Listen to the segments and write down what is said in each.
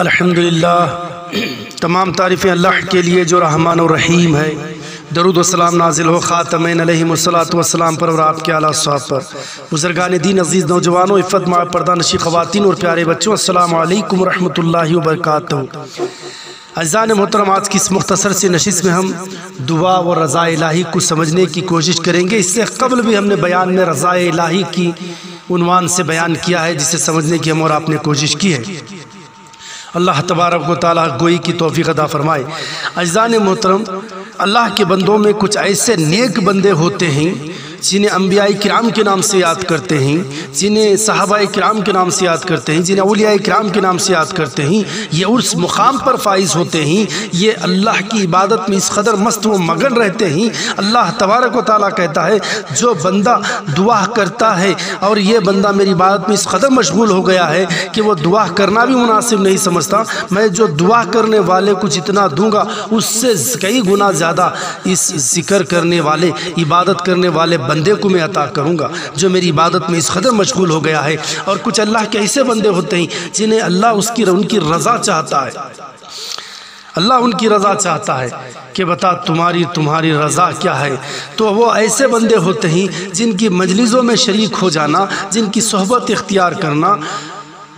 الحمدللہ، تمام تعریفیں اللہ کے لیے جو رحمان و رحیم ہے۔ درود و سلام نازل ہو خاتمین علیہم الصلاۃ والسلام پر اور آپ کے اعلیٰ صحاب پر۔ بزرگان دین، عزیز نوجوانوں، عفت مع پردہ نشی خواتین اور پیارے بچوں، السلام علیکم ورحمۃ اللہ وبرکاتہ۔ عزیزان محترم، آج کی اس مختصر سی نشست میں ہم دعا و رضا الہی کو سمجھنے کی کوشش کریں گے۔ اس سے قبل بھی ہم نے بیان میں رضا الہی کی عنوان سے بیان کیا ہے، جسے سمجھنے کی ہم اور آپ نے کوشش کی ہے۔ اللہ تبارک و تعالیٰ گوئی کی توفیق عطا فرمائے۔ عزیزان محترم، اللہ کے بندوں میں کچھ ایسے نیک بندے ہوتے ہیں جنہیں انبیاء کرام کے نام سے یاد کرتے ہیں، جنہیں صحابہ کرام کے نام سے یاد کرتے ہیں، جنہیں اولیاء کرام کے نام سے یاد کرتے ہیں۔ یہ اس مقام پر فائز ہوتے ہیں، یہ اللہ کی عبادت میں اس قدر مست و مگن رہتے ہیں۔ اللہ تبارک و تعالیٰ کہتا ہے، جو بندہ دعا کرتا ہے اور یہ بندہ میری عبادت میں اس قدر مشغول ہو گیا ہے کہ وہ دعا کرنا بھی مناسب نہیں سمجھتا، میں جو دعا کرنے والے کو جتنا دوں گا اس سے کئی گنا زیادہ اس ذکر کرنے والے، عبادت کرنے والے بندے کو میں عطا کروں گا جو میری عبادت میں اس قدر مشغول ہو گیا ہے۔ اور کچھ اللہ کے ایسے بندے ہوتے ہیں جنہیں اللہ ان کی رضا چاہتا ہے۔ اللہ ان کی رضا چاہتا ہے کہ بتا تمہاری رضا کیا ہے۔ تو وہ ایسے بندے ہوتے ہیں جن کی مجلسوں میں شریک ہو جانا، جن کی صحبت اختیار کرنا،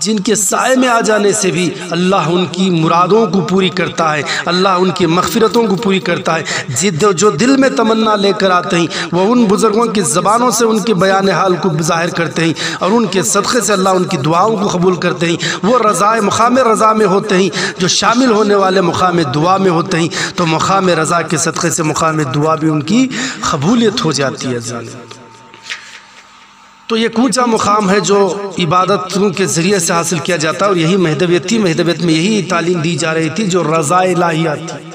جن کے سائے میں آ جانے سے بھی اللہ ان کی مرادوں کو پوری کرتا ہے، اللہ ان کی مغفرتوں کو پوری کرتا ہے۔ جو دل میں تمنا لے کر آتے ہیں وہ ان بزرگوں کی زبانوں سے ان کے بیان حال کو ظاہر کرتے ہیں، اور ان کے صدقے سے اللہ ان کی دعاؤں کو قبول کرتے ہیں۔ وہ مقام رضا میں ہوتے ہیں جو شامل ہونے والے مقام دعا میں ہوتے ہیں، تو مقام رضا کے صدقے سے مقام دعا بھی ان کی قبولیت ہو جاتی ہے۔ تو یہ اونچا مقام ہے جو عبادتوں کے ذریعے سے حاصل کیا جاتا ہے، اور یہی مہدویت تھی۔ مہدویت میں یہی تعلیم دی جا رہی تھی جو رضا الہیہ تھی۔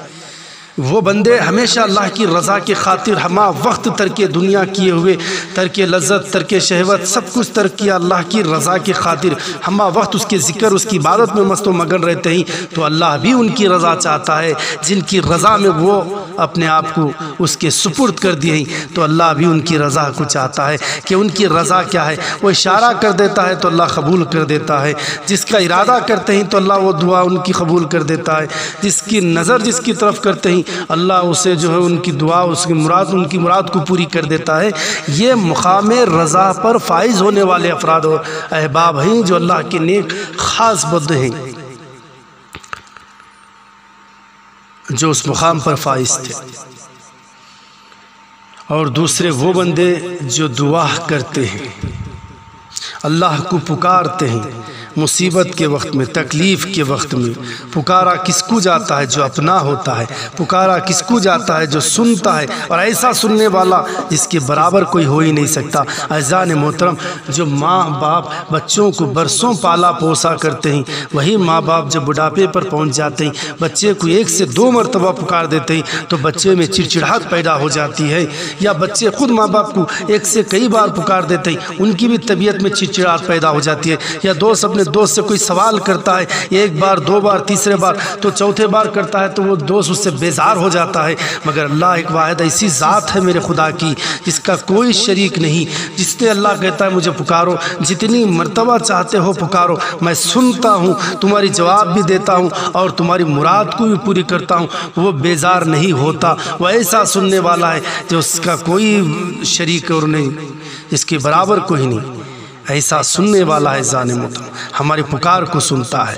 وہ بندے ہمیشہ اللہ کی رضا کی خاطر ہمہ وقت ترک دنیا کیے ہوئے، ترک لذت، ترک شہوت، سب کچھ ترک کیا اللہ کی رضا کی خاطر، ہمہ وقت اس کے ذکر، اس کی عبادت میں مست و مگن رہتے ہیں۔ تو اللہ بھی ان کی رضا چاہتا ہے، جن کی رضا میں وہ اپنے آپ کو اس کے سپرد کر دیے ہیں، تو اللہ بھی ان کی رضا کو چاہتا ہے کہ ان کی رضا کیا ہے۔ وہ اشارہ کر دیتا ہے تو اللہ قبول کر دیتا ہے، جس کا ارادہ کرتے ہیں تو اللہ وہ دعا ان کی قبول کر دیتا ہے، جس کی نظر جس کی طرف کرتے ہیں اللہ اسے جو ہے ان کی دعا، ان کی مراد کو پوری کر دیتا ہے۔ یہ مقام رضا پر فائز ہونے والے افراد و احباب ہیں جو اللہ کے نیک خاص بندے ہیں، جو اس مقام پر فائز تھے۔ اور دوسرے وہ بندے جو دعا کرتے ہیں، اللہ کو پکارتے ہیں، مصیبت کے وقت میں، تکلیف کے وقت میں۔ پکارا کس کو جاتا ہے؟ جو اپنا ہوتا ہے۔ پکارا کس کو جاتا ہے؟ جو سنتا ہے، اور ایسا سننے والا جس کے برابر کوئی ہو ہی نہیں سکتا۔ عزیزان محترم، جو ماں باپ بچوں کو برسوں پالا پوسا کرتے ہیں، وہی ماں باپ جب بڑھاپے پر پہنچ جاتے ہیں، بچے کو 1 سے 2 مرتبہ پکار دیتے ہیں تو بچے میں چڑچڑاہٹ پیدا ہو جاتی ہے، یا بچے خود ماں باپ کو 1 سے کئی بار پکار دیتے ہیں، ان کی بھی طبیعت میں چڑچڑاہٹ پیدا ہو جاتی ہے۔ یا دوست اپنے دوست سے کوئی سوال کرتا ہے، 1 بار 2 بار تیسرے بار تو چوتھے بار کرتا ہے تو وہ دوست اس سے بیزار ہو جاتا ہے۔ مگر اللہ ایک واحد ایسی ذات ہے میرے خدا کی جس کا کوئی شریک نہیں، جس نے اللہ کہتا ہے مجھے پکارو، جتنی مرتبہ چاہتے ہو پکارو، میں سنتا ہوں، تمہاری جواب بھی دیتا ہوں اور تمہاری مراد کو بھی پوری کرتا ہوں۔ وہ بیزار نہیں ہوتا، وہ ایسا سننے والا ہے جو اس کا کوئی شریک اور نہیں، جس کے برابر کوئی نہیں، ایسا سننے والا ہے۔ عزیزان محترم، ہماری پکار کو سنتا ہے۔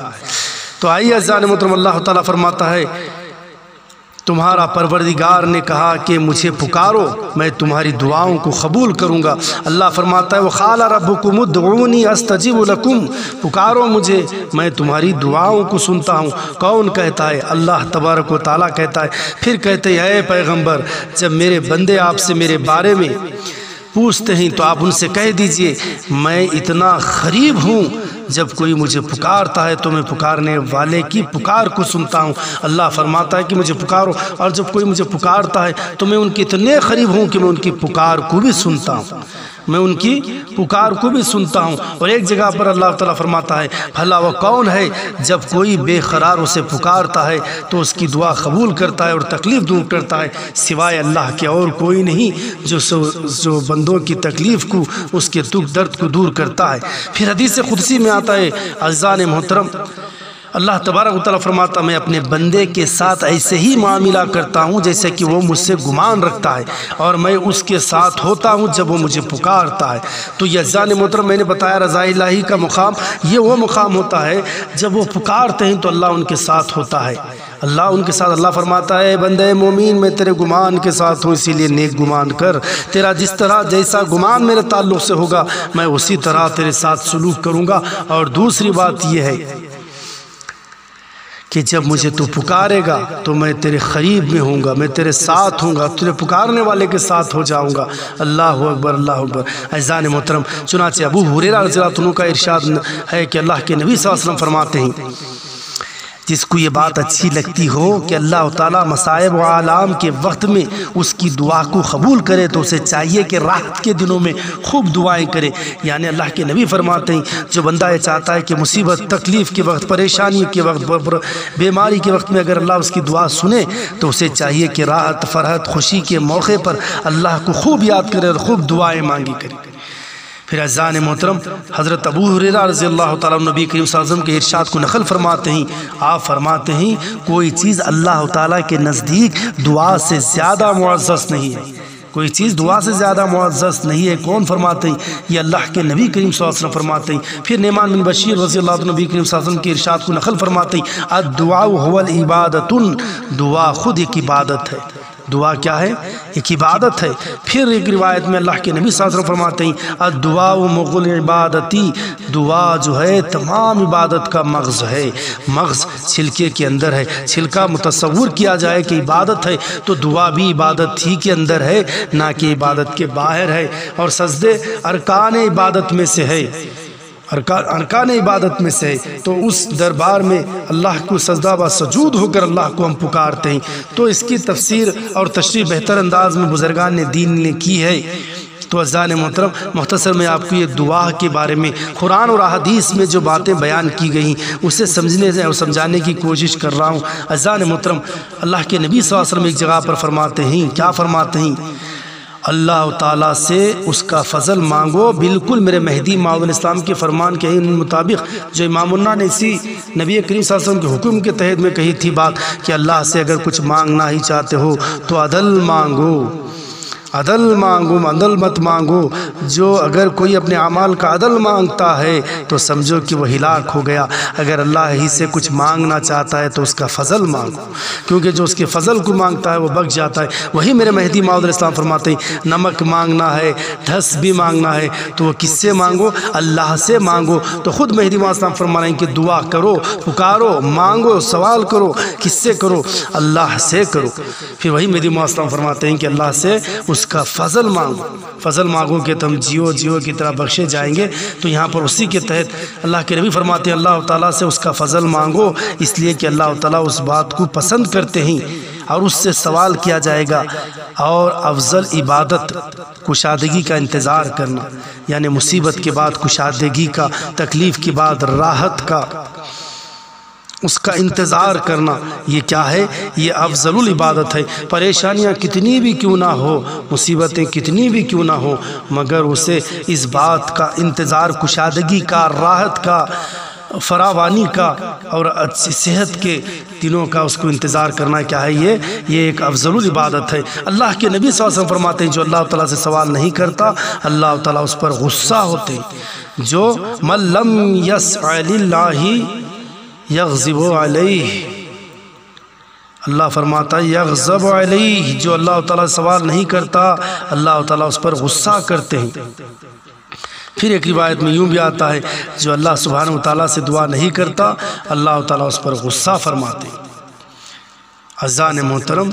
تو آئیے عزیزان محترم، اللہ تعالیٰ فرماتا ہے، تمہارا پروردگار نے کہا کہ مجھے پکارو، میں تمہاری دعاؤں کو قبول کروں گا۔ اللہ فرماتا ہے، وَقَالَ رَبُّكُمُ ادْعُونِي أَسْتَجِبْ لَكُمْ، پکارو مجھے، میں تمہاری دعاؤں کو سنتا ہوں۔ کون کہتا ہے؟ اللہ تبارک و تعالیٰ کہتا ہے۔ پھر کہتے ہیں، اے پیغمبر، جب میرے بندے آپ سے میرے بارے میں پوچھتے ہیں تو آپ ان سے کہہ دیجئے، میں اتنا قریب ہوں، جب کوئی مجھے پکارتا ہے تو میں پکارنے والے کی پکار کو سنتا ہوں۔ اللہ فرماتا ہے کہ مجھے پکارو، اور جب کوئی مجھے پکارتا ہے تو میں ان کے اتنے قریب ہوں کہ میں ان کی پکار کو بھی سنتا ہوں، میں ان کی پکار کو بھی سنتا ہوں۔ اور ایک جگہ پر اللہ تعالیٰ فرماتا ہے، بھلا وہ کون ہے جب کوئی بے قرار اسے پکارتا ہے تو اس کی دعا قبول کرتا ہے اور تکلیف دور کرتا ہے، سوائے اللہ کے اور کوئی نہیں جو بندوں کی تکلیف کو، اس کے دکھ درد کو دور کرتا ہے۔ پھر حدیث قدسی میں آتا ہے، عزیزان محترم، اللہ تبارک و تعالیٰ فرماتا میں اپنے بندے کے ساتھ ایسے ہی معاملہ کرتا ہوں جیسے کہ وہ مجھ سے گمان رکھتا ہے، اور میں اس کے ساتھ ہوتا ہوں جب وہ مجھے پکارتا ہے۔ تو یہ عزیزان محترم میں نے بتایا رضا الہی کا مقام یہ وہ مقام ہوتا ہے جب وہ پکارتے ہیں تو اللہ ان کے ساتھ ہوتا ہے، اللہ ان کے ساتھ۔ اللہ فرماتا ہے بندے مومین میں تیرے گمان کے ساتھ ہوں، اسی لیے نیک گمان کر، تیرا جس طرح جیسا گمان میرے تعلق سے ہوگا میں اسی طرح تیرے ساتھ سلوک کروں گا۔ اور دوسری بات یہ ہے کہ جب مجھے تو پکارے گا تو میں تیرے قریب میں ہوں گا، میں تیرے ساتھ ہوں گا، تیرے پکارنے والے کے ساتھ ہو جاؤں گا۔ اللہ اکبر اللہ اکبر۔ عزیزان محترم چنانچہ ابو ہریرہ رضی اللہ عنہ کا ارشاد ہے کہ اللہ کے نبی صلی اللہ علیہ وسلم فرماتے ہیں جس کو یہ بات اچھی لگتی ہو کہ اللہ تعالیٰ مصائب و آلام کے وقت میں اس کی دعا کو قبول کرے تو اسے چاہیے کہ راحت کے دنوں میں خوب دعائیں کرے۔ یعنی اللہ کے نبی فرماتے ہیں جو بندہ یہ چاہتا ہے کہ مصیبت تکلیف کے وقت پریشانی کے وقت بیماری کے وقت میں اگر اللہ اس کی دعا سنے تو اسے چاہیے کہ راحت فرحت خوشی کے موقع پر اللہ کو خوب یاد کرے اور خوب دعائیں مانگی کرے۔ پھر عزیزان محترم حضرت ابو ہریرہ رضی اللہ تعالیٰ نبی کریم صلی اللہ علیہ وسلم کے ارشاد کو نقل فرماتے ہیں، آپ فرماتے ہیں کوئی چیز اللہ تعالیٰ کے نزدیک دعا سے زیادہ معزز نہیں ہے، کوئی چیز دعا سے زیادہ معزز نہیں ہے۔ کون فرماتے ہیں؟ یہ اللہ کے نبی کریم صلی اللہ علیہ وسلم فرماتے ہیں۔ پھر نعمان بن بشیر رضی اللہ عنہ نبی کریم صلی اللہ علیہ وسلم کے ارشاد کو نقل فرماتے ہیں الدعاء هو العبادۃ، دعا خود ایک عبادت ہے، دعا کیا ہے؟ ایک عبادت ہے۔ پھر ایک روایت میں اللہ کے نبی صلی اللہ علیہ وسلم فرماتے ہیں الدعاء مغل عبادتی، دعا جو ہے تمام عبادت کا مغز ہے، مغز چھلکے کے اندر ہے۔ چھلکا متصور کیا جائے کہ عبادت ہے تو دعا بھی عبادت ہی کے اندر ہے نہ کہ عبادت کے باہر ہے، اور سجدے ارکان عبادت میں سے ہے، ارکان عبادت میں سے۔ تو اس دربار میں اللہ کو سجدہ و سجود ہو کر اللہ کو ہم پکارتے ہیں۔ تو اس کی تفسیر اور تشریح بہتر انداز میں بزرگان دین نے کی ہے۔ تو عزیزان محترم مختصر میں آپ کو یہ دعا کے بارے میں قرآن اور احادیث میں جو باتیں بیان کی گئیں اسے سمجھنے اور سمجھانے کی کوشش کر رہا ہوں۔ عزیزان محترم اللہ کے نبی صلی اللہ علیہ وسلم ایک جگہ پر فرماتے ہیں، کیا فرماتے ہیں؟ اللہ تعالیٰ سے اس کا فضل مانگو، بالکل میرے مہدی موعود الاسلام کے فرمان کے مطابق جو امام اللہ نے اسی نبی کریم صلی اللہ علیہ وسلم کے حکم کے تحت میں کہی تھی بات کہ اللہ سے اگر کچھ مانگنا ہی چاہتے ہو تو عدل مانگو، عدل مانگو، عدل مت مانگو۔ جو اگر کوئی اپنے اعمال کا عدل مانگتا ہے تو سمجھو کہ وہ ہلاک ہو گیا۔ اگر اللہ ہی سے کچھ مانگنا چاہتا ہے تو اس کا فضل مانگو، کیونکہ جو اس کے فضل کو مانگتا ہے وہ بخش جاتا ہے۔ وہی میرے مہدی موعود الاسلام فرماتے ہیں نمک مانگنا ہے، دھس بھی مانگنا ہے تو وہ کس سے مانگو؟ اللہ سے مانگو۔ تو خود مہدی موعود الاسلام فرما رہے ہیں کہ دعا کرو، پکارو، مانگو، سوال کرو، کس سے کرو؟ اللہ سے کرو۔ پھر وہی مہدی موعود الاسلام فرماتے ہیں کہ اللہ سے اس کا فضل مانگو، فضل مانگو کہ تم جیو کی طرح بخشے جائیں گے۔ تو یہاں پر اسی کے تحت اللہ کے نبی فرماتے ہیں اللہ تعالیٰ سے اس کا فضل مانگو، اس لیے کہ اللہ تعالیٰ اس بات کو پسند کرتے ہیں اور اس سے سوال کیا جائے گا۔ اور افضل عبادت کشادگی کا انتظار کرنا، یعنی مصیبت کے بعد کشادگی کا، تکلیف کے بعد راحت کا، اس کا انتظار کرنا، یہ کیا ہے؟ یہ افضل العبادت ہے۔ پریشانیاں کتنی بھی کیوں نہ ہو، مصیبتیں کتنی بھی کیوں نہ ہو، مگر اسے اس بات کا انتظار، کشادگی کا، راحت کا، فراوانی کا اور اچھی صحت کے دنوں کا اس کو انتظار کرنا کیا ہے؟ یہ ایک افضل العبادت ہے۔ اللہ کے نبی صلی اللہ علیہ وسلم فرماتے ہیں جو اللہ تعالیٰ سے سوال نہیں کرتا اللہ تعالیٰ اس پر غصہ ہوتے ہیں۔ جو من لم یسع للہ یغضب علیہ، اللہ فرماتا ہے یغضب علیہ، جو اللہ تعالیٰ سوال نہیں کرتا اللہ تعالیٰ اس پر غصہ کرتے ہیں۔ پھر ایک روایت میں یوں بھی آتا ہے جو اللہ سبحانہ وتعالیٰ سے دعا نہیں کرتا اللہ تعالیٰ اس پر غصہ فرماتے ہیں۔ عزیزان محترم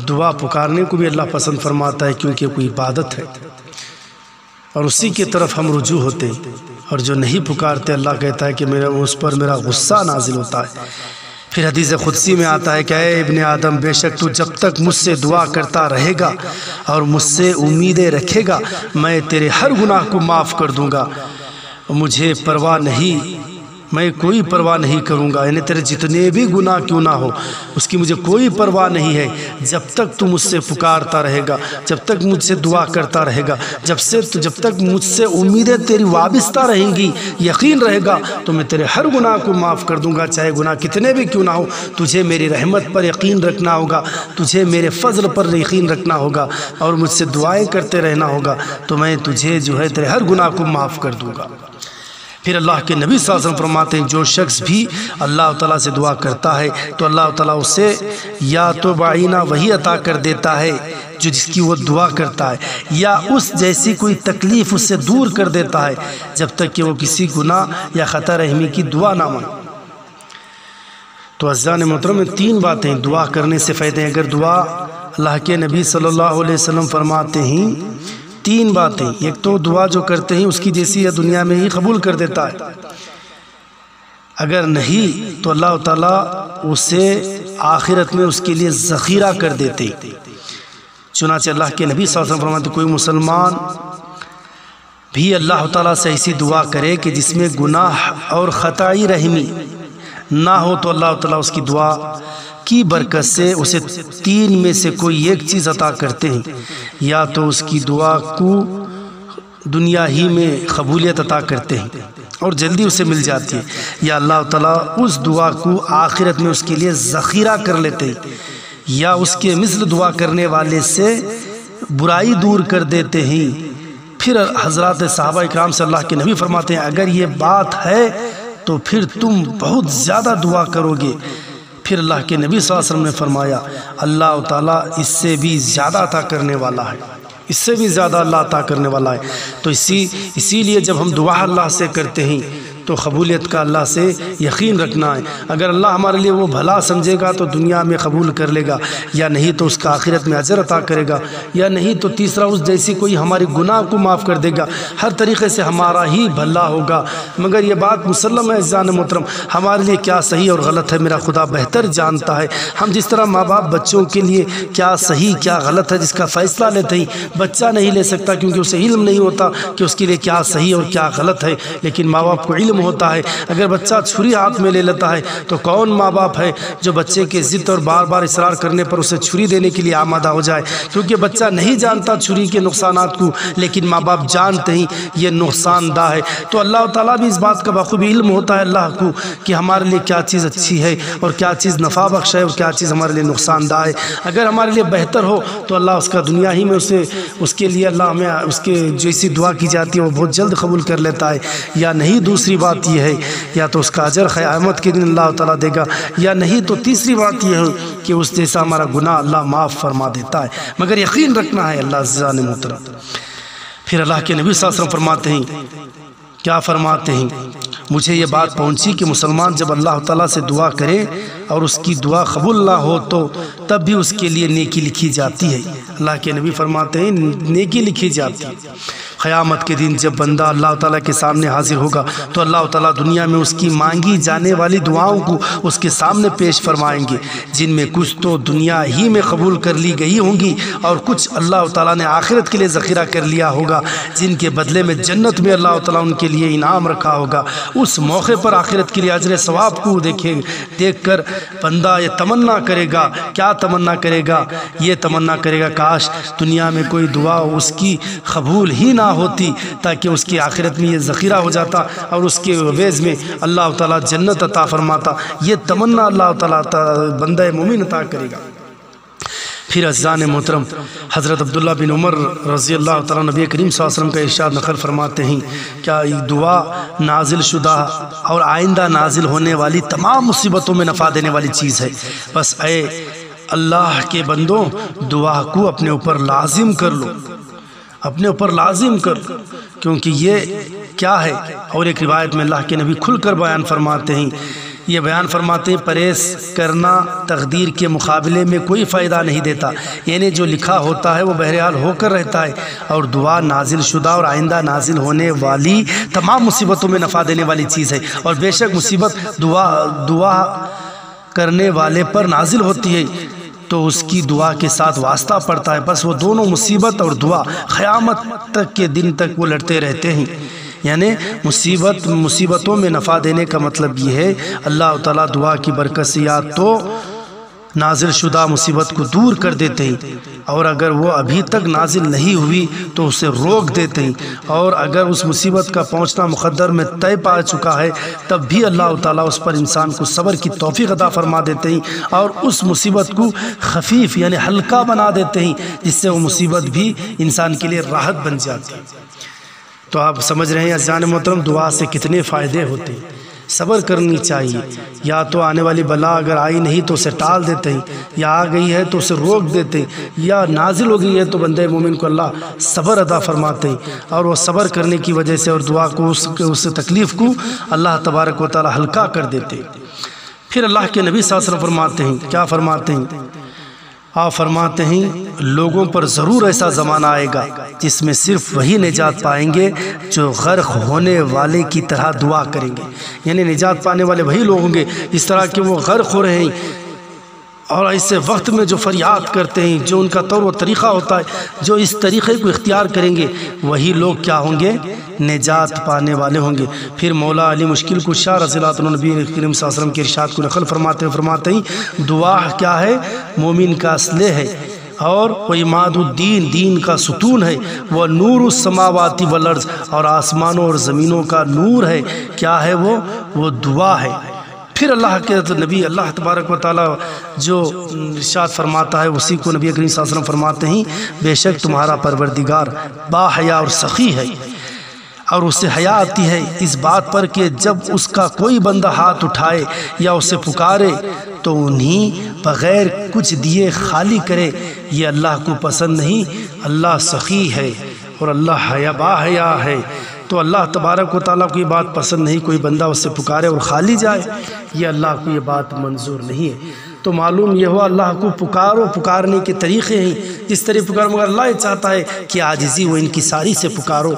دعا پکارنے کو بھی اللہ پسند فرماتا ہے کیونکہ کوئی عبادت ہے اور اسی کی طرف ہم رجوع ہوتے ہیں، اور جو نہیں پکارتے اللہ کہتا ہے کہ اس پر میرا غصہ نازل ہوتا ہے۔ پھر حدیث قدسی میں آتا ہے کہ اے ابن آدم بے شک تو جب تک مجھ سے دعا کرتا رہے گا اور مجھ سے امیدیں رکھے گا میں تیرے ہر گناہ کو معاف کر دوں گا۔ مجھے پرواہ نہیں میں کوئی پرواہ نہیں کروں گا، یعنی تیرے جتنے بھی گناہ کیوں نہ ہو اس کی مجھے کوئی پرواہ نہیں ہے، جب تک تو مجھ سے پکارتا رہے گا، جب تک مجھ سے دعا کرتا رہے گا، جب تک مجھ سے امیدیں تیری وابستہ رہیں گی، یقین رہے گا تو میں تیرے ہر گناہ کو معاف کر دوں گا، چاہے گناہ کتنے بھی کیوں نہ ہو۔ تجھے میری رحمت پر یقین رکھنا ہوگا، تجھے میرے فضل پر یقین رکھنا ہوگا اور مجھ سے دعائیں کرتے رہنا ہوگا، تو میں تجھے جو ہے تیرے ہر گناہ کو معاف کر دوں گا۔ پھر اللہ کے نبی صلی اللہ علیہ وسلم فرماتے ہیں جو شخص بھی اللہ تعالیٰ سے دعا کرتا ہے تو اللہ تعالیٰ اسے یا تو بعینہ وہی عطا کر دیتا ہے جو جس کی وہ دعا کرتا ہے، یا اس جیسی کوئی تکلیف اس سے دور کر دیتا ہے جب تک کہ وہ کسی گناہ یا خطا رحمی کی دعا نہ مانگے۔ تو عزیزان محترم میں تین باتیں دعا کرنے سے فائدے ہیں۔ اگر دعا اللہ کے نبی صلی اللہ علیہ وسلم فرماتے ہیں تین باتیں، ایک تو دعا جو کرتے ہیں اس کی جیسی یا دنیا میں ہی قبول کر دیتا ہے، اگر نہیں تو اللہ تعالیٰ اسے آخرت میں اس کے لیے ذخیرہ کر دیتے۔ چنانچہ اللہ کے نبی صلی اللہ علیہ وسلم فرماتے کوئی مسلمان بھی اللہ تعالیٰ سے ایسی دعا کرے کہ جس میں گناہ اور خطائی رحمی نہ ہو تو اللہ تعالیٰ اس کی دعا کی برکت سے اسے تین میں سے کوئی ایک چیز عطا کرتے ہیں، یا تو اس کی دعا کو دنیا ہی میں قبولیت عطا کرتے ہیں اور جلدی اسے مل جاتی ہے، یا اللہ تعالیٰ اس دعا کو آخرت میں اس کے لیے ذخیرہ کر لیتے ہیں، یا اس کے مثل دعا کرنے والے سے برائی دور کر دیتے ہیں۔ پھر حضرات صحابہ اکرام سے اللہ کے نبی فرماتے ہیں اگر یہ بات ہے تو پھر تم بہت زیادہ دعا کرو گے۔ پھر اللہ کے نبی صلی اللہ علیہ وسلم نے فرمایا اللہ تعالیٰ اس سے بھی زیادہ عطا کرنے والا ہے، اس سے بھی زیادہ اللہ عطا کرنے والا ہے۔ تو اسی لیے جب ہم دعا اللہ سے کرتے ہیں تو قبولیت کا اللہ سے یقین رکھنا ہے۔ اگر اللہ ہمارے لیے وہ بھلا سمجھے گا تو دنیا میں قبول کر لے گا، یا نہیں تو اس کا آخرت میں اجر عطا کرے گا، یا نہیں تو تیسرا اس جیسی کوئی ہماری گناہ کو معاف کر دے گا، ہر طریقے سے ہمارا ہی بھلا ہوگا۔ مگر یہ بات مسلم ہے عزیزان محترم، ہمارے لیے کیا صحیح اور غلط ہے میرا خدا بہتر جانتا ہے۔ ہم جس طرح ماں باپ بچوں کے لیے کیا صحیح کیا غلط ہے جس کا فیصلہ لیتے ہیں، بچہ نہیں لے سکتا کیونکہ اسے علم نہیں ہوتا کہ اس کے لیے کیا صحیح اور کیا غلط ہے، لیکن ماں باپ کو علم ہوتا ہے۔ اگر بچہ چھری ہاتھ میں لے لیتا ہے تو کون ماں باپ ہے جو بچے کے ضد اور بار بار اصرار کرنے پر اسے چھری دینے کے لیے آمادہ ہو جائے، کیونکہ بچہ نہیں جانتا چھری کے نقصانات کو، لیکن ماں باپ جانتے ہیں یہ نقصان دہ ہے۔ تو اللہ تعالیٰ بھی اس بات کا بخوبی علم ہوتا ہے اللہ کو کہ ہمارے لیے کیا چیز اچھی ہے اور کیا چیز نفع بخش ہے اور کیا چیز ہمارے لیے نقصان دہ ہے۔ اگر ہمارے لیے بہتر ہو تو اللہ اس کا دنیا ہی میں اس کے لیے اللہ ہمیں اس کے جیسی دعا کی جاتی ہے وہ بہت جلد قبول کر لیتا ہے، یا نہیں دوسری بات یہ ہے یا تو اس کا اجر قیامت کے دن اللہ تعالیٰ دے گا، یا نہیں تو تیسری بات یہ ہے کہ اس جیسا ہمارا گناہ اللہ معاف فرما دیتا ہے، مگر یقین رکھنا ہے اللہ عزیزان محترم۔ پھر اللہ کے نبی صلی اللہ علیہ وسلم فرماتے ہیں کیا فرماتے ہیں مجھے یہ بات پہنچی کہ مسلمان جب اللہ تعالیٰ سے دعا کرے اور اس کی دعا قبول نہ ہو تو تب بھی اس کے لیے نیکی لکھی جاتی ہے۔ اللہ کے نبی فرماتے ہیں نیکی لکھی جاتی ہے۔ قیامت کے دن جب بندہ اللہ تعالیٰ کے سامنے حاضر ہوگا تو اللہ تعالیٰ دنیا میں اس کی مانگی جانے والی دعاؤں کو اس کے سامنے پیش فرمائیں گے، جن میں کچھ تو دنیا ہی میں قبول کر لی گئی ہوں گی اور کچھ اللہ تعالیٰ نے آخرت کے لیے ذخیرہ کر لیا ہوگا، جن کے بدلے میں جنت میں اللہ تعالیٰ ان کے لیے انعام رکھا ہوگا۔ اس موقع پر آخرت کے لیے اجر ثواب کو دیکھ کر بندہ یہ تمنا کرے گا، کیا تمنا کرے گا؟ یہ تمنا کرے گا کاش دنیا میں کوئی دعا اس کی قبول ہی نہ ہوتی تاکہ اس کی آخرت میں یہ ذخیرہ ہو جاتا اور اس کے عوض میں اللہ تعالیٰ جنت عطا فرماتا۔ یہ تمنا اللہ تعالیٰ بندہ مومن عطا کرے گا۔ پھر عزیزان محترم حضرت عبداللہ بن عمر رضی اللہ تعالیٰ نبی کریم صلی اللہ علیہ وسلم کا ارشاد نقل فرماتے ہیں کیا یہ دعا نازل شدہ اور آئندہ نازل ہونے والی تمام مصیبتوں میں نفع دینے والی چیز ہے، بس اے اللہ کے بندوں دعا کو اپنے اوپر لازم کر لو، اپنے اوپر لازم کر لو، کیونکہ یہ کیا ہے؟ اور ایک روایت میں اللہ کے نبی کھل کر بیان فرماتے ہیں، یہ بیان فرماتے ہیں پرہیز کرنا تقدیر کے مقابلے میں کوئی فائدہ نہیں دیتا، یعنی جو لکھا ہوتا ہے وہ بہرحال ہو کر رہتا ہے، اور دعا نازل شدہ اور آئندہ نازل ہونے والی تمام مصیبتوں میں نفع دینے والی چیز ہے، اور بے شک مصیبت دعا کرنے والے پر نازل ہوتی ہے تو اس کی دعا کے ساتھ واسطہ پڑتا ہے، بس وہ دونوں مصیبت اور دعا قیامت تک کے دن تک وہ لڑتے رہتے ہیں، یعنی مصیبتوں میں نفع دینے کا مطلب یہ ہے اللہ تعالیٰ دعا کی برکت سے یا تو نازل شدہ مصیبت کو دور کر دیتے ہیں، اور اگر وہ ابھی تک نازل نہیں ہوئی تو اسے روک دیتے ہیں، اور اگر اس مصیبت کا پہنچنا مقدر میں طے پا چکا ہے تب بھی اللہ تعالیٰ اس پر انسان کو صبر کی توفیق عطا فرما دیتے ہیں اور اس مصیبت کو خفیف یعنی ہلکا بنا دیتے ہیں، جس سے وہ مصیبت بھی انسان کے لیے راحت بن جاتی ہے۔ تو آپ سمجھ رہے ہیں عزیزان محترم دعا سے کتنے فائدے ہوتے ہیں۔ صبر کرنی چاہیے، یا تو آنے والی بلا اگر آئی نہیں تو اسے ٹال دیتے ہیں، یا آ گئی ہے تو اسے روک دیتے ہیں، یا نازل ہو گئی ہے تو بندے مومن کو اللہ صبر عطا فرماتے ہیں، اور وہ صبر کرنے کی وجہ سے اور دعا کو اس تکلیف کو اللہ تبارک و تعالی ہلکا کر دیتے ہیں۔ پھر اللہ کے نبی صلی اللہ علیہ وسلم فرماتے ہیں، کیا فرماتے ہیں؟ آپ فرماتے ہیں لوگوں پر ضرور ایسا زمانہ آئے گا جس میں صرف وہی نجات پائیں گے جو غرق ہونے والے کی طرح دعا کریں گے، یعنی نجات پانے والے وہی لوگ ہوں گے اس طرح کہ وہ غرق ہو رہے ہیں اور ایسے وقت میں جو فریاد کرتے ہیں، جو ان کا طور و طریقہ ہوتا ہے، جو اس طریقے کو اختیار کریں گے وہی لوگ کیا ہوں گے؟ نجات پانے والے ہوں گے۔ پھر مولا علی مشکل کشا رضی اللہ عنہ نبی کریم صلی اللہ علیہ وسلم کے ارشاد کو نقل فرماتے ہیں دعا کیا ہے؟ مومن کا اسلحہ ہے، اور وہ عماد الدین، دین کا ستون ہے، وہ نور السماوات والارض، اور آسمانوں اور زمینوں کا نور ہے۔ کیا ہے وہ دعا ہے۔ پھر اللہ کے نبی اللہ تبارک و تعالیٰ جو ارشاد فرماتا ہے اسی کو نبی کریم صلی اللہ علیہ وسلم فرماتے ہیں بے شک تمہارا پروردگار با حیا اور سخی ہے، اور اسے حیا آتی ہے اس بات پر کہ جب اس کا کوئی بندہ ہاتھ اٹھائے یا اسے پکارے تو انہیں بغیر کچھ دیے خالی کرے، یہ اللہ کو پسند نہیں۔ اللہ سخی ہے اور اللہ حیا با حیا ہے، تو اللہ تبارک و تعالیٰ کو یہ بات پسند نہیں کوئی بندہ اس سے پکارے اور خالی جائے، یہ اللہ کو یہ بات منظور نہیں ہے۔ تو معلوم یہ ہوا اللہ کو پکارو، پکارنے کے طریقے ہیں جس طرح پکارو، مگر اللہ یہ چاہتا ہے کہ عاجزی و انکساری سے پکارو،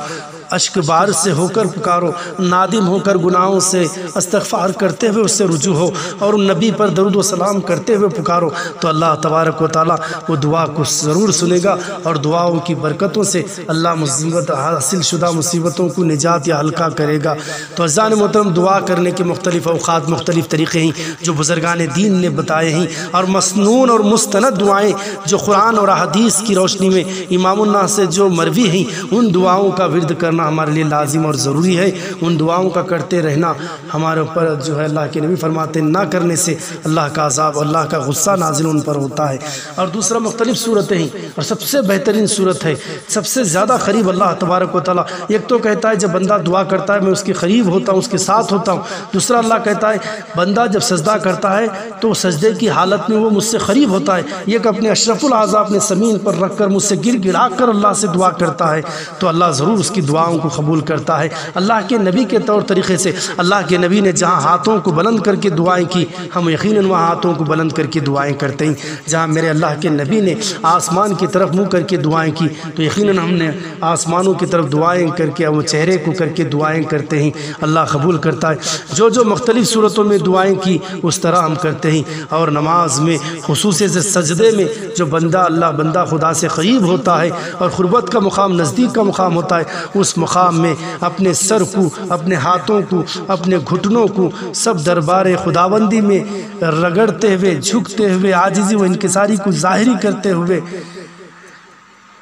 اشک بار سے ہو کر پکارو، نادم ہو کر گناہوں سے استغفار کرتے ہوئے اس سے رجوع ہو، اور نبی پر درود و سلام کرتے ہوئے پکارو، تو اللہ تبارک و تعالیٰ وہ دعا کو ضرور سنے گا، اور دعاؤں کی برکتوں سے اللہ مصیبت حاصل شدہ مصیبتوں کو نجات یا ہلکا کرے گا۔ تو عزیزان محترم دعا کرنے کے مختلف اوقات مختلف طریقے ہیں جو بزرگان دین نے بتائے ہیں، اور مسنون اور مستند دعائیں جو قرآن اور احادیث کی روشنی میں امام الناس سے جو مروی ہیں، ان دعاؤں کا ورد کرنا ہمارے لیے لازم اور ضروری ہے۔ ان دعاؤں کا کرتے رہنا ہمارے اوپر جو ہے اللہ کے نبی فرماتے ہیں نہ کرنے سے اللہ کا عذاب، اللہ کا غصہ نازل ان پر ہوتا ہے۔ اور دوسرا مختلف صورتیں ہیں، اور سب سے بہترین صورت ہے، سب سے زیادہ قریب اللہ تبارک و تعالیٰ ایک تو کہتا ہے جب بندہ دعا کرتا ہے میں اس کے قریب ہوتا ہوں، اس کے ساتھ ہوتا ہوں۔ دوسرا اللہ کہتا ہے بندہ جب سجدہ کرتا ہے تو سجدے کی حالت میں وہ مجھ سے قریب ہوتا ہے، ایک اپنے اشرف الاعضاء اپنے زمین پر رکھ کر مجھ سے گر گڑا کر اللہ سے دعا کرتا ہے، تو اللہ ضرور اس کی دعاؤں کو قبول کرتا ہے۔ اللہ کے نبی کے طور طریقے سے اللہ کے نبی نے جہاں ہاتھوں کو بلند کر کے دعائیں کی، ہم یقیناً وہاں ہاتھوں کو بلند کر کے دعائیں کرتے ہیں۔ جہاں میرے اللہ کے نبی نے آسمان کی طرف منہ کر کے دعائیں کی تو یقیناً ہم نے آسمانوں کی طرف دعائیں کر کے وہ چہرے کو کر کے دعائیں کرتے ہیں، اللہ قبول کرتا ہے۔ جو مختلف صورتوں میں دعائیں کی اس طرح ہم کرتے ہیں، اور نماز میں خصوصی سے سجدے میں جو بندہ خدا سے قریب ہوتا ہے اور قربت کا مقام نزدیک کا مقام ہوتا ہے، اس مقام میں اپنے سر کو، اپنے ہاتھوں کو، اپنے گھٹنوں کو سب دربار خداوندی میں رگڑتے ہوئے، جھکتے ہوئے، عاجزی و انکساری کو ظاہری کرتے ہوئے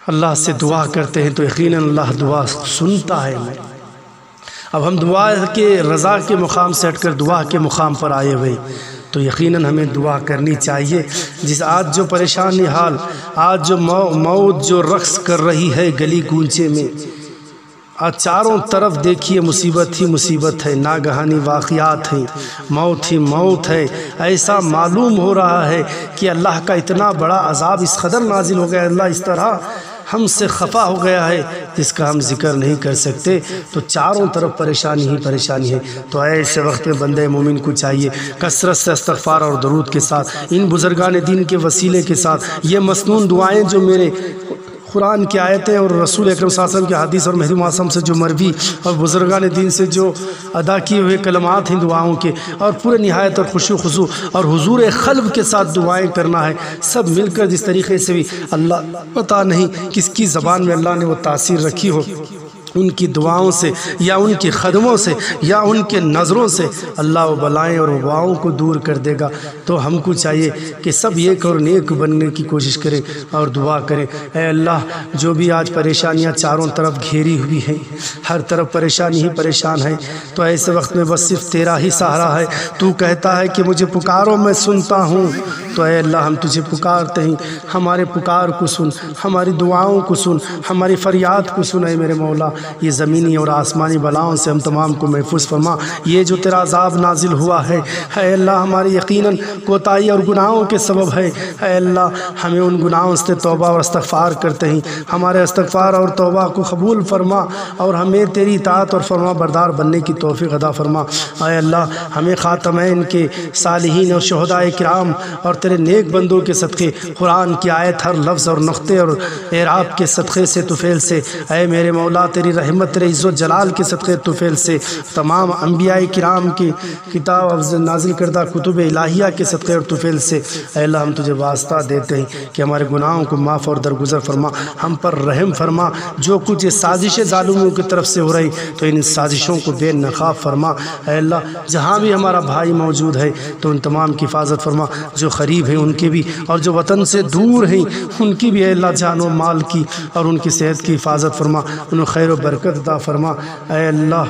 اللہ سے دعا کرتے ہیں، تو یقیناً اللہ دعا سنتا ہے۔ اب ہم دعا کے رضا کے مقام سے ہٹ کر دعا کے مقام پر آئے ہوئے، تو یقیناً ہمیں دعا کرنی چاہیے۔ جس آج جو پریشانی حال، آج جو موت جو رقص کر رہی ہے گلی گونچے میں، آج چاروں طرف دیکھیے مصیبت ہی مصیبت ہے، ناگہانی واقعات ہیں، موت ہی موت ہے۔ ایسا معلوم ہو رہا ہے کہ اللہ کا اتنا بڑا عذاب اس قدر نازل ہو گیا، اللہ اس طرح ہم سے خفا ہو گیا ہے جس کا ہم ذکر نہیں کر سکتے۔ تو چاروں طرف پریشانی ہی پریشانی ہے، تو ایسے وقت میں بندے مومن کو چاہیے کثرت سے استغفار اور درود کے ساتھ، ان بزرگان دین کے وسیلے کے ساتھ، یہ مسنون دعائیں جو میرے قرآن کی آیتیں اور رسول اکرم صلی اللہ علیہ وسلم کی حدیث اور مہدی معصوم سے جو مروی اور بزرگان دین سے جو ادا کیے ہوئے کلمات ہیں دعاؤں کے، اور پورے نہایت اور خشوع خضوع اور حضور قلب کے ساتھ دعائیں کرنا ہے، سب مل کر جس طریقے سے بھی اللہ پتہ نہیں کس کی زبان میں اللہ نے وہ تاثیر رکھی ہو، ان کی دعاؤں سے یا ان کی خدموں سے یا ان کے نظروں سے اللہ وہ بلائیں اور وباؤں کو دور کر دے گا۔ تو ہم کو چاہیے کہ سب ایک اور نیک بننے کی کوشش کریں اور دعا کریں۔ اے اللہ، جو بھی آج پریشانیاں چاروں طرف گھیری ہوئی ہیں، ہر طرف پریشانی ہی پریشان ہے، تو ایسے وقت میں بس صرف تیرا ہی سہارا ہے۔ تو کہتا ہے کہ مجھے پکارو میں سنتا ہوں، تو اے اللہ ہم تجھے پکارتے ہیں، ہمارے پکار کو سن، ہماری دعاؤں کو سن، ہماری فریاد کو سن۔ اے میرے مولا، یہ زمینی اور آسمانی بلاؤں سے ہم تمام کو محفوظ فرما۔ یہ جو تیرا عذاب نازل ہوا ہے، اے اللہ ہماری یقیناً کوتاہی اور گناہوں کے سبب ہے۔ اے اللہ ہمیں ان گناہوں سے توبہ اور استغفار کرتے ہیں، ہمارے استغفار اور توبہ کو قبول فرما اور ہمیں تیری اطاعت اور فرما بردار بننے کی توفیق عطا فرما۔ اے اللہ ہمیں خاتمین کے صالحین اور شہداء کرام اور تیرے نیک بندوں کے صدقے، قرآن کی آیت ہر لفظ اور نقطے اور اعراب کے صدقے سے طفیل سے، اے میرے مولا تیری رحمت تیرے عز و جلال کے صدقے طفیل سے، تمام انبیاء کرام کی کتاب افضل نازل کردہ کتب الہیہ کے صدقے اور طفیل سے، اے اللہ ہم تجھے واسطہ دیتے ہیں کہ ہمارے گناہوں کو معاف اور درگزر فرما، ہم پر رحم فرما۔ جو کچھ یہ سازشیں ظالموں کی طرف سے ہو رہی تو ان سازشوں کو بے نقاب فرما۔ اے اللہ جہاں بھی ہمارا بھائی موجود ہے تو ان تمام کی حفاظت فرما، جو قریب ہیں ان کی بھی اور جو وطن سے دور ہیں ان کی بھی اے اللہ جان و مال کی اور ان کی صحت کی حفاظت فرما، انہیں خیر و برکت عطا فرما۔ اے اللہ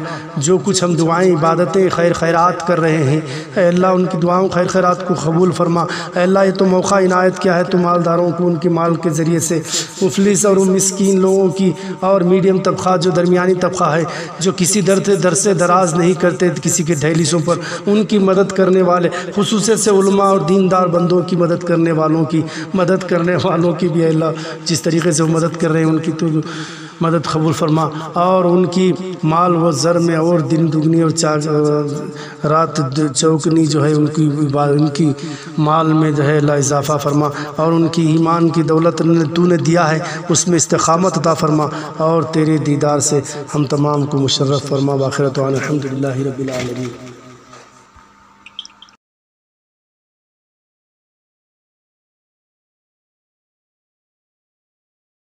جو کچھ ہم دعائیں عبادتیں خیر خیرات کر رہے ہیں، اے اللہ ان کی دعاؤں خیر خیرات کو قبول فرما۔ اے اللہ یہ تو موقع عنایت کیا ہے تو مالداروں کو ان کے مال کے ذریعے سے مفلس اور مسکین لوگوں کی اور میڈیم طبقہ جو درمیانی طبقہ ہے، جو کسی در سے دراز نہیں کرتے کسی کے دہلیزوں پر، ان کی مدد کرنے والے خصوصیت سے علماء اور دیندار بندوں کی مدد کرنے والوں کی مدد کرنے والوں کی بھی اے اللہ جس طریقے سے وہ مدد کر رہے ہیں ان کی تو مدد قبول فرما، اور ان کی مال و زر میں اور دن دگنی اور رات چوکنی جو ہے ان کی مال میں جو ہے اللہ اضافہ فرما، اور ان کی ایمان کی دولت تو نے دیا ہے اس میں استقامت عطا فرما، اور تیرے دیدار سے ہم تمام کو مشرف فرما۔ وآخرت دعوانا الحمدللہ رب العالمین۔